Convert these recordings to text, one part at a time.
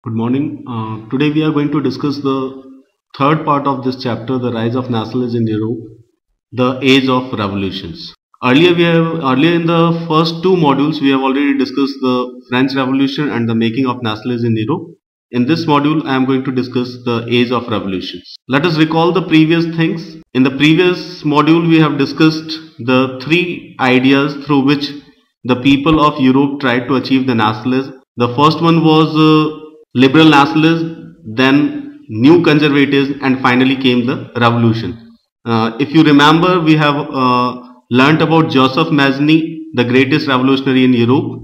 Good morning. Today we are going to discuss the third part of this chapter, the rise of nationalism in Europe, the age of revolutions. Earlier in the first two modules we have already discussed the French Revolution and the making of nationalism in Europe. In this module I am going to discuss the age of revolutions. Let us recall the previous things. In the previous module we have discussed the three ideas through which the people of Europe tried to achieve the nationalism. The first one was liberal nationalism, then new conservatives, and finally came the revolution. If you remember, we have learnt about Joseph Mazzini, the greatest revolutionary in Europe,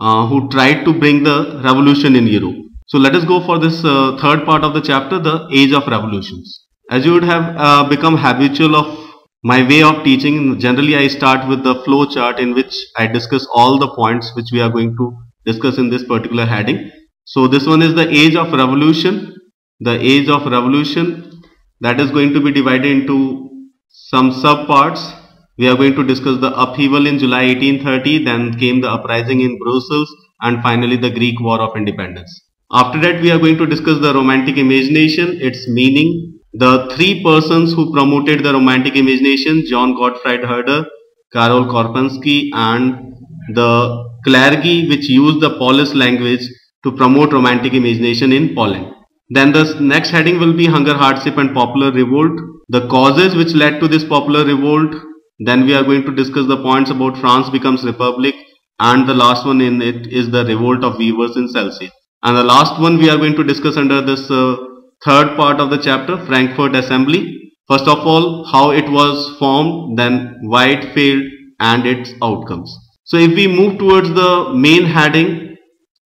who tried to bring the revolution in Europe. So let us go for this third part of the chapter, the age of revolutions. As you would have become habitual of my way of teaching, generally I start with the flow chart in which I discuss all the points which we are going to discuss in this particular heading. So this one is the age of revolution. The age of revolution, that is going to be divided into some sub parts. We are going to discuss the upheaval in July 1830, then came the uprising in Brussels, and finally the Greek War of Independence. After that we are going to discuss the romantic imagination, its meaning, the three persons who promoted the romantic imagination, John Gottfried Herder, Karol Korpinski, and the clergy which used the Polish language to promote romantic imagination in Poland. Then the next heading will be hunger, hardship and popular revolt, the causes which led to this popular revolt. Then we are going to discuss the points about France becomes republic, and the last one in it is the revolt of weavers in Celsius. And the last one we are going to discuss under this third part of the chapter, Frankfurt Assembly. First of all, how it was formed, then why it failed and its outcomes. So if we move towards the main heading,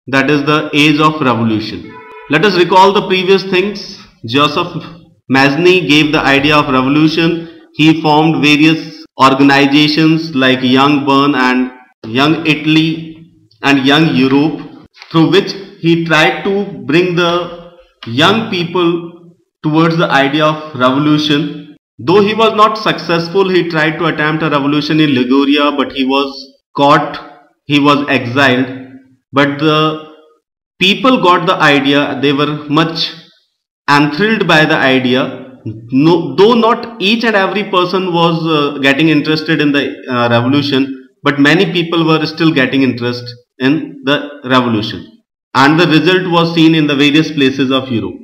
that is the age of revolution. Let us recall the previous things. Joseph Mazzini gave the idea of revolution. He formed various organizations like Young Bern and Young Italy and Young Europe, through which he tried to bring the young people towards the idea of revolution. Though he was not successful, he tried to attempt a revolution in Liguria, but he was caught, he was exiled. But the people got the idea, they were much enthralled by the idea. No, though not each and every person was getting interested in the revolution, but many people were still getting interest in the revolution. And the result was seen in the various places of Europe.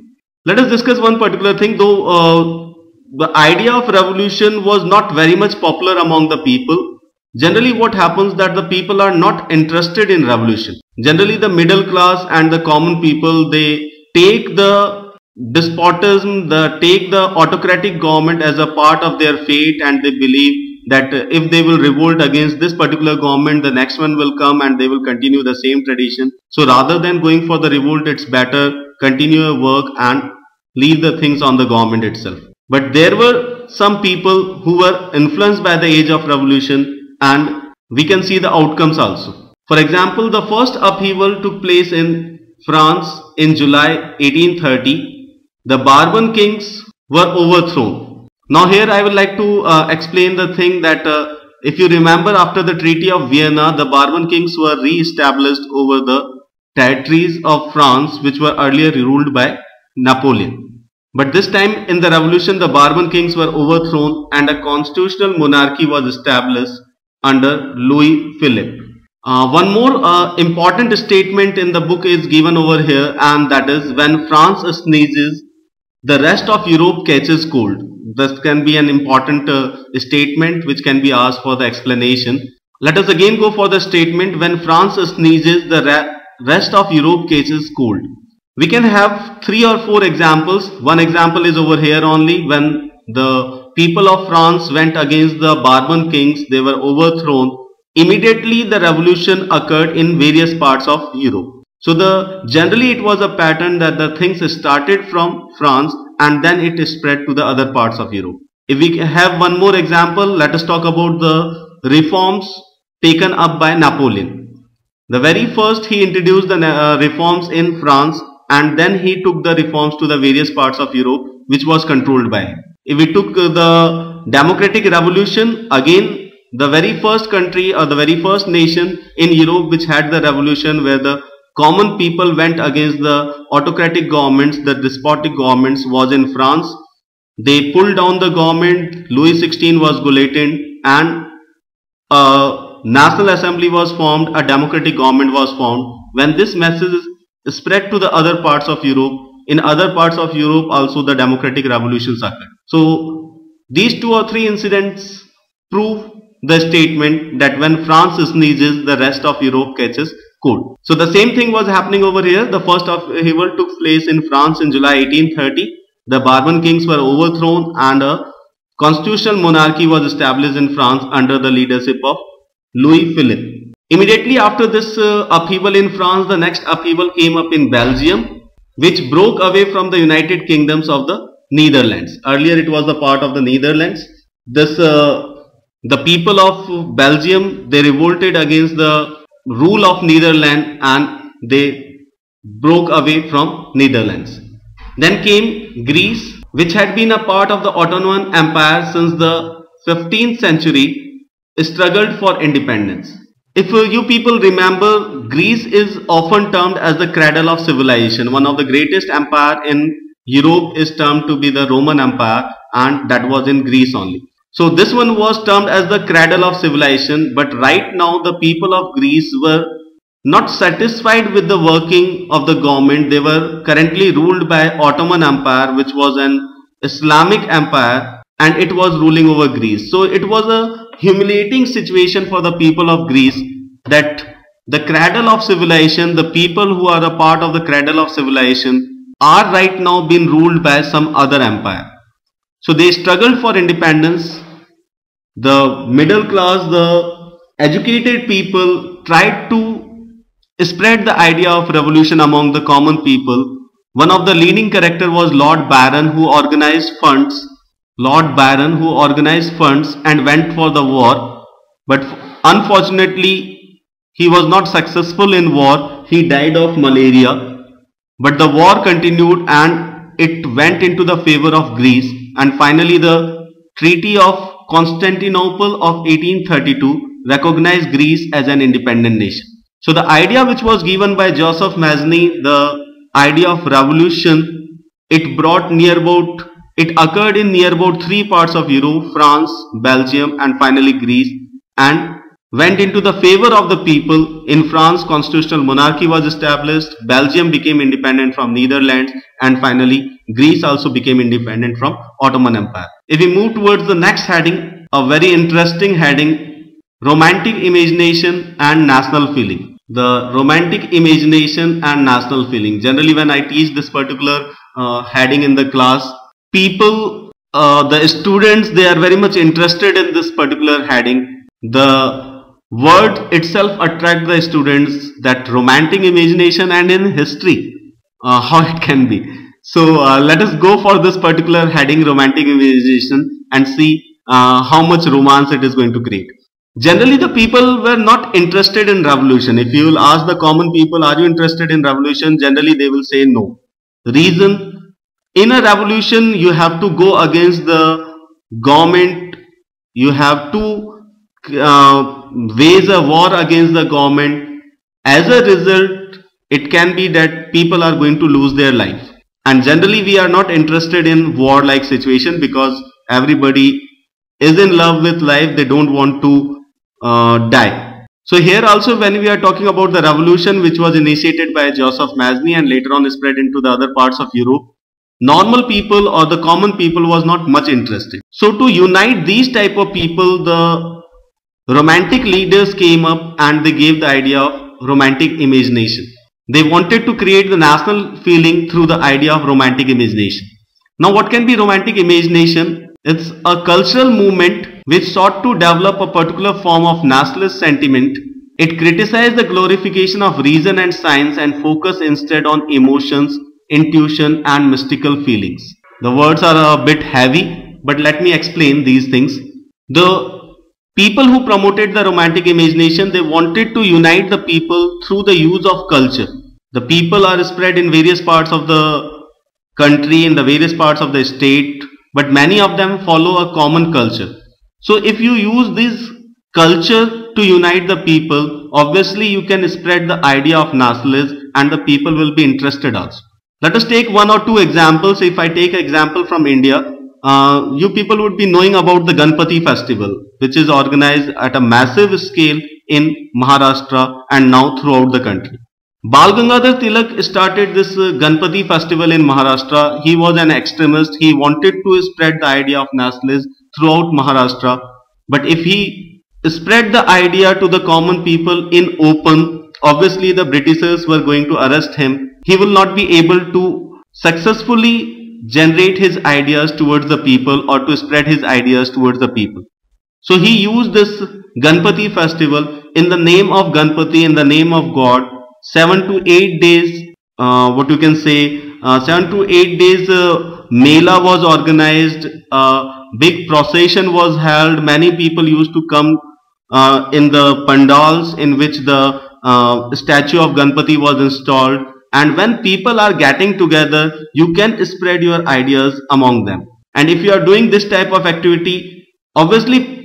Let us discuss one particular thing, though the idea of revolution was not very much popular among the people. Generally what happens that the people are not interested in revolution. Generally the middle class and the common people, they take the despotism, take the autocratic government as a part of their fate, and they believe that if they will revolt against this particular government, the next one will come and they will continue the same tradition. So rather than going for the revolt, it's better continue your work and leave the things on the government itself. But there were some people who were influenced by the age of revolution, and we can see the outcomes also. For example, the first upheaval took place in France in July 1830. The Bourbon kings were overthrown. Now here I would like to explain the thing that if you remember, after the Treaty of Vienna, the Bourbon kings were re-established over the territories of France which were earlier ruled by Napoleon. But this time in the revolution, the Bourbon kings were overthrown and a constitutional monarchy was established under Louis Philippe. One more important statement in the book is given over here, and that is, when France sneezes, the rest of Europe catches cold. This can be an important statement which can be asked for the explanation. Let us again go for the statement, when France sneezes, the rest of Europe catches cold. We can have 3 or 4 examples. One example is over here only. When the people of France went against the Bourbon kings, they were overthrown. Immediately the revolution occurred in various parts of Europe. So generally it was a pattern that the things started from France and then it spread to the other parts of Europe. If we have one more example, let us talk about the reforms taken up by Napoleon. The very first he introduced the reforms in France, and then he took the reforms to the various parts of Europe which was controlled by him. If we took the democratic revolution, again the very first country or the very first nation in Europe which had the revolution were the common people went against the autocratic governments, the despotic governments was in France. They pulled down the government, Louis XVI was guillotined, and a National Assembly was formed, a democratic government was formed. When this message spread to the other parts of Europe, in other parts of Europe also the democratic revolutions occurred. So these 2 or 3 incidents prove the statement that when France sneezes, the rest of Europe catches cold. So the same thing was happening over here. The first upheaval took place in France in July 1830. The Bourbon kings were overthrown and a constitutional monarchy was established in France under the leadership of Louis Philippe. Immediately after this upheaval in France, the next upheaval came up in Belgium, which broke away from the United Kingdoms of the Netherlands. Earlier it was the part of the Netherlands. The people of Belgium, they revolted against the rule of Netherlands and they broke away from Netherlands. Then came Greece, which had been a part of the Ottoman Empire since the 15th century, struggled for independence. If you people remember, Greece is often termed as the cradle of civilization. One of the greatest empire in Europe is termed to be the Roman Empire, and that was in Greece only. So this one was termed as the cradle of civilization, but right now the people of Greece were not satisfied with the working of the government. They were currently ruled by Ottoman Empire, which was an Islamic empire, and it was ruling over Greece. So it was a humiliating situation for the people of Greece that the cradle of civilization, the people who are a part of the cradle of civilization are right now being ruled by some other empire. So they struggled for independence. The middle class, the educated people tried to spread the idea of revolution among the common people. One of the leading character was Lord Byron, who organized funds. Lord Byron, who organized funds and went for the war, but unfortunately he was not successful in war. He died of malaria, but the war continued and it went into the favor of Greece, and finally the Treaty of Constantinople of 1832 recognized Greece as an independent nation. So the idea which was given by Joseph Mazzini, the idea of revolution, it occurred in near about 3 parts of Europe, France, Belgium and finally Greece, and went into the favor of the people. In France, constitutional monarchy was established, Belgium became independent from Netherlands, and finally Greece also became independent from Ottoman Empire. If we move towards the next heading, a very interesting heading, romantic imagination and national feeling. The romantic imagination and national feeling. Generally when I teach this particular heading in the class, people, the students, they are very much interested in this particular heading. The word itself attracts the students, that romantic imagination and in history, how it can be. So let us go for this particular heading, romantic imagination, and see how much romance it is going to create. Generally the people were not interested in revolution. If you will ask the common people, are you interested in revolution? Generally they will say no. Reason, in a revolution you have to go against the government, you have to wage a war against the government. As a result, it can be that people are going to lose their life. And generally we are not interested in war-like situation because everybody is in love with life. They don't want to die. So here also when we are talking about the revolution which was initiated by Joseph Mazzini and later on spread into the other parts of Europe, normal people or the common people was not much interested. So to unite these type of people, the romantic leaders came up and they gave the idea of romantic imagination. They wanted to create the national feeling through the idea of romantic imagination. Now what can be romantic imagination? It's a cultural movement which sought to develop a particular form of nationalist sentiment. It criticized the glorification of reason and science and focused instead on emotions, intuition and mystical feelings. The words are a bit heavy, but let me explain these things. The people who promoted the romantic imagination, they wanted to unite the people through the use of culture. The people are spread in various parts of the country, in the various parts of the state, but many of them follow a common culture. So if you use this culture to unite the people, obviously you can spread the idea of nationalism and the people will be interested also. Let us take one or two examples. If I take an example from India, you people would be knowing about the Ganpati festival, which is organized at a massive scale in Maharashtra and now throughout the country. Bal Gangadhar Tilak started this Ganpati festival in Maharashtra. He was an extremist. He wanted to spread the idea of nationalism throughout Maharashtra. But if he spread the idea to the common people in open, obviously the Britishers were going to arrest him. He will not be able to successfully generate his ideas towards the people or to spread his ideas towards the people. So he used this Ganpati festival in the name of Ganpati, in the name of God. 7 to 8 days, 7 to 8 days Mela was organized, big procession was held, many people used to come in the pandals in which the statue of Ganpati was installed, and when people are getting together, you can spread your ideas among them. And if you are doing this type of activity, obviously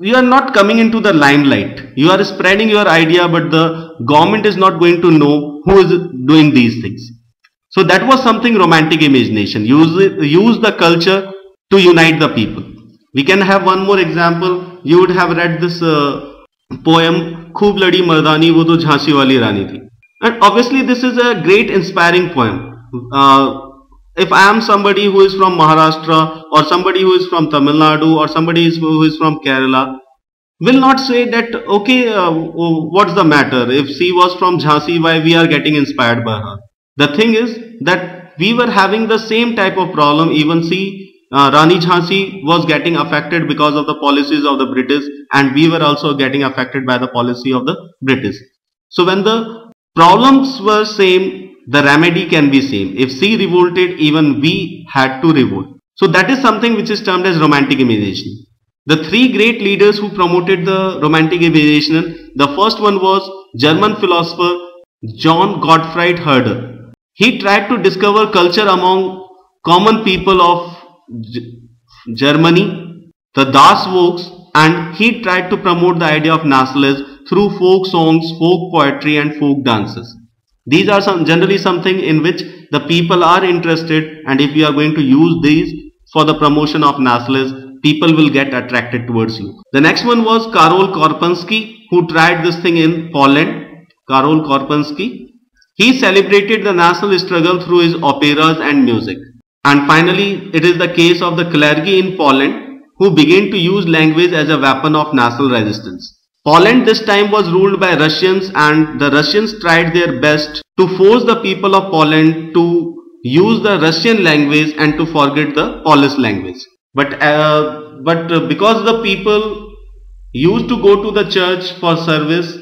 you are not coming into the limelight. You are spreading your idea, but the government is not going to know who is doing these things. So that was something romantic imagination. Use the culture to unite the people. We can have one more example. You would have read this poem, Khoob Ladi Mardani, wo to Jhansi wali Rani thi. And obviously this is a great inspiring poem. If I am somebody who is from Maharashtra or somebody who is from Tamil Nadu or somebody who is from Kerala, will not say that, okay, what's the matter? If she was from Jhansi, why we are getting inspired by her? The thing is that we were having the same type of problem. Even Rani Jhansi was getting affected because of the policies of the British, and we were also getting affected by the policy of the British. So when the problems were same, the remedy can be same. If she revolted, even we had to revolt. So that is something which is termed as romantic imagination. The three great leaders who promoted the romantic imagination, the first one was German philosopher John Gottfried Herder. He tried to discover culture among common people of Germany, the Das Volks, and he tried to promote the idea of nationalism through folk songs, folk poetry and folk dances. These are generally something in which the people are interested, and if you are going to use these for the promotion of nationalism, people will get attracted towards you. The next one was Karol Korpenski, who tried this thing in Poland. Karol Korpenski. He celebrated the national struggle through his operas and music. And finally, it is the case of the clergy in Poland, who began to use language as a weapon of national resistance. Poland this time was ruled by Russians, and the Russians tried their best to force the people of Poland to use the Russian language and to forget the Polish language. But because the people used to go to the church for service,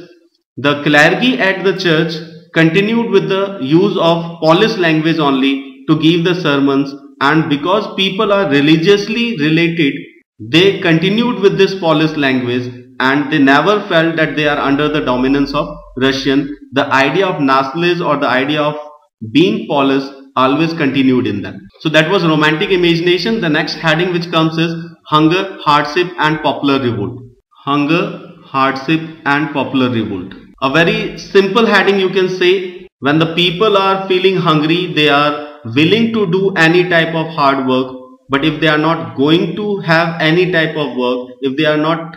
the clergy at the church continued with the use of Polish language only to give the sermons, and because people are religiously related, they continued with this Polish language, and they never felt that they are under the dominance of Russian. The idea of nationalism or the idea of being Polish always continued in them. So that was romantic imagination. The next heading which comes is Hunger, Hardship and Popular Revolt. Hunger, Hardship and Popular Revolt. A very simple heading, you can say. When the people are feeling hungry, they are willing to do any type of hard work. But if they are not going to have any type of work, if they are not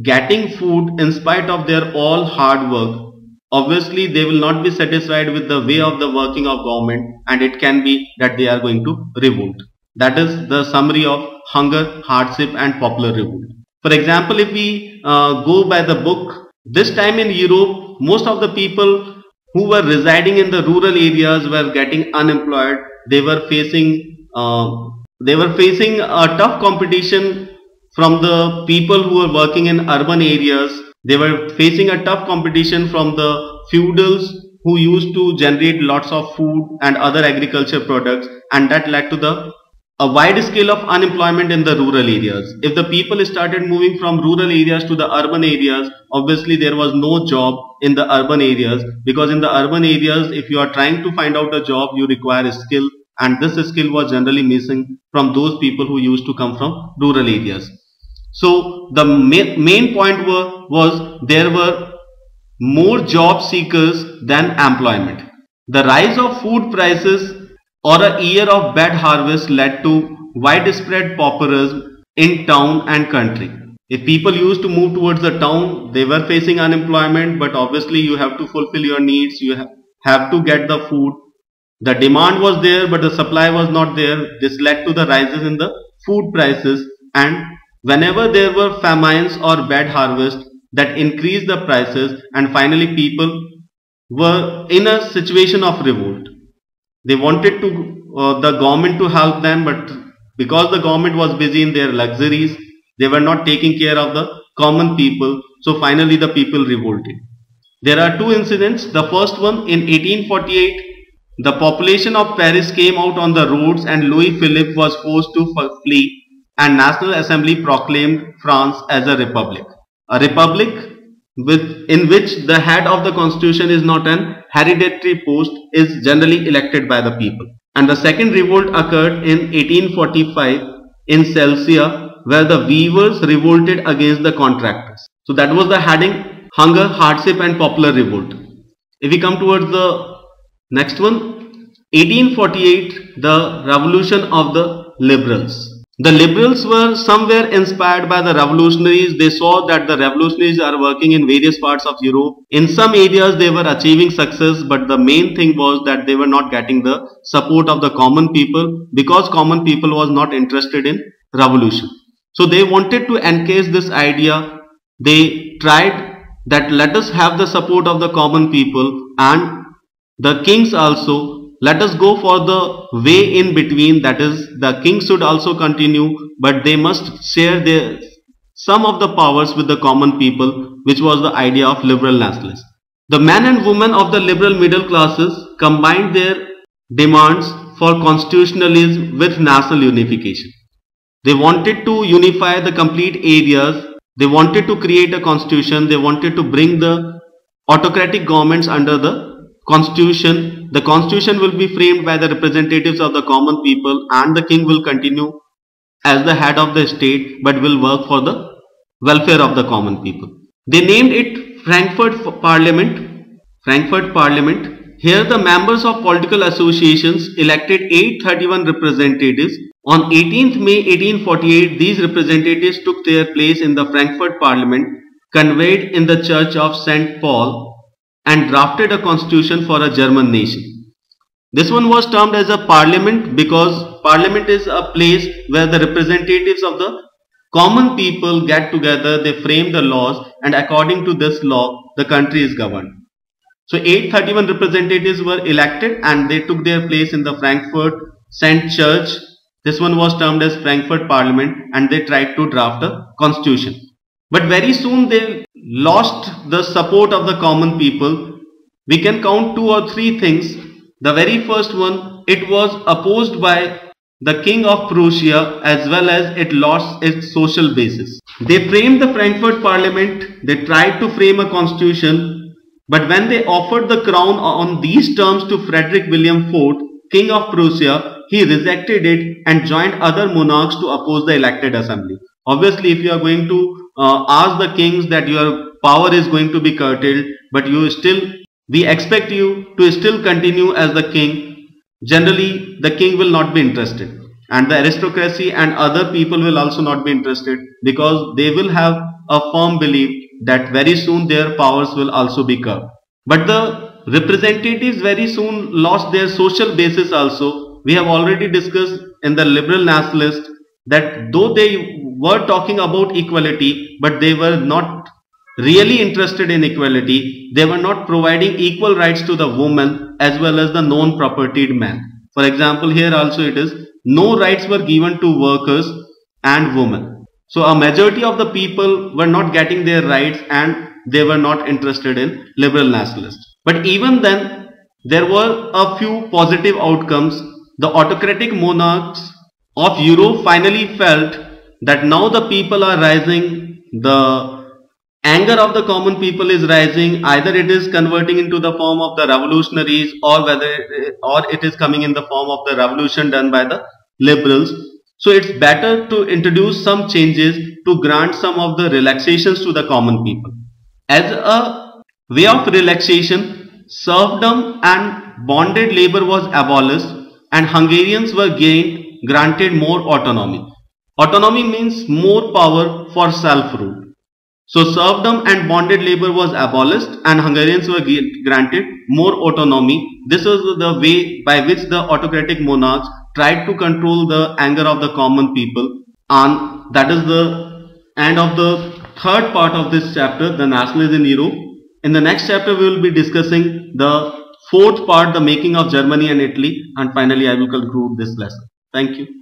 getting food in spite of their all hard work, obviously they will not be satisfied with the way of the working of government, and it can be that they are going to revolt. That is the summary of Hunger, Hardship and Popular Revolt. For example, if we go by the book, this time in Europe, most of the people who were residing in the rural areas were getting unemployed. They were facing a tough competition from the people who were working in urban areas. They were facing a tough competition from the feudals who used to generate lots of food and other agriculture products, and that led to a wide scale of unemployment in the rural areas. If the people started moving from rural areas to the urban areas, obviously there was no job in the urban areas, because in the urban areas, if you are trying to find out a job, you require a skill, and this skill was generally missing from those people who used to come from rural areas. So the main point was there were more job seekers than employment. The rise of food prices or a year of bad harvest led to widespread pauperism in town and country. If people used to move towards the town, they were facing unemployment, but obviously you have to fulfill your needs, you have to get the food. The demand was there, but the supply was not there. This led to the rises in the food prices, and whenever there were famines or bad harvest, that increased the prices, and finally people were in a situation of revolt. They wanted the government to help them, but because the government was busy in their luxuries, they were not taking care of the common people. So finally the people revolted. There are two incidents. The first one, in 1848, the population of Paris came out on the roads and Louis Philippe was forced to flee, and National Assembly proclaimed France as a republic. A republic in which the head of the constitution is not an hereditary post, is generally elected by the people. And the second revolt occurred in 1845 in Celsia, where the weavers revolted against the contractors. So that was the heading: Hunger, Hardship and Popular Revolt. If we come towards the next one, 1848, the revolution of the liberals. The liberals were somewhere inspired by the revolutionaries. They saw that the revolutionaries are working in various parts of Europe. In some areas they were achieving success, but the main thing was that they were not getting the support of the common people, because common people was not interested in revolution. So they wanted to encase this idea. They tried that let us have the support of the common people, and the kings also, let us go for the way in between, that is, the king should also continue, but they must share some of the powers with the common people, which was the idea of liberal nationalists. The men and women of the liberal middle classes combined their demands for constitutionalism with national unification. They wanted to unify the complete areas, they wanted to create a constitution, they wanted to bring the autocratic governments under the constitution. The constitution will be framed by the representatives of the common people, and the king will continue as the head of the state, but will work for the welfare of the common people. They named it Frankfurt Parliament. Frankfurt Parliament. Here the members of political associations elected 831 representatives. On 18th May 1848, these representatives took their place in the Frankfurt Parliament, convened in the church of St. Paul, and drafted a constitution for a German nation. This one was termed as a parliament because parliament is a place where the representatives of the common people get together, they frame the laws, and according to this law, the country is governed. So 831 representatives were elected and they took their place in the Frankfurt St. Church. This one was termed as Frankfurt Parliament, and they tried to draft a constitution. But very soon they lost the support of the common people. We can count 2 or 3 things. The very first one, it was opposed by the King of Prussia, as well as it lost its social basis. They framed the Frankfurt Parliament, they tried to frame a constitution, but when they offered the crown on these terms to Frederick William IV, King of Prussia, he rejected it and joined other monarchs to oppose the elected assembly. Obviously, if you are going to ask the kings that your power is going to be curtailed, but we expect you to still continue as the king, generally the king will not be interested, and the aristocracy and other people will also not be interested, because they will have a firm belief that very soon their powers will also be curbed. But the representatives very soon lost their social basis also. We have already discussed in the liberal nationalists that though they were talking about equality, but they were not really interested in equality. They were not providing equal rights to the woman as well as the non-propertied man. For example, here also it is, no rights were given to workers and women. So a majority of the people were not getting their rights and they were not interested in liberal nationalists. But even then, there were a few positive outcomes. The autocratic monarchs of Europe finally felt that now the people are rising, the anger of the common people is rising, either it is converting into the form of the revolutionaries or it is coming in the form of the revolution done by the liberals. So it's better to introduce some changes to grant some of the relaxations to the common people. As a way of relaxation, serfdom and bonded labor was abolished and Hungarians were granted more autonomy. Autonomy means more power for self-rule. So serfdom and bonded labor was abolished and Hungarians were granted more autonomy. This was the way by which the autocratic monarchs tried to control the anger of the common people, and that is the end of the third part of this chapter, the nationalism in Europe. In the next chapter we will be discussing the fourth part, the making of Germany and Italy, and finally I will conclude this lesson. Thank you.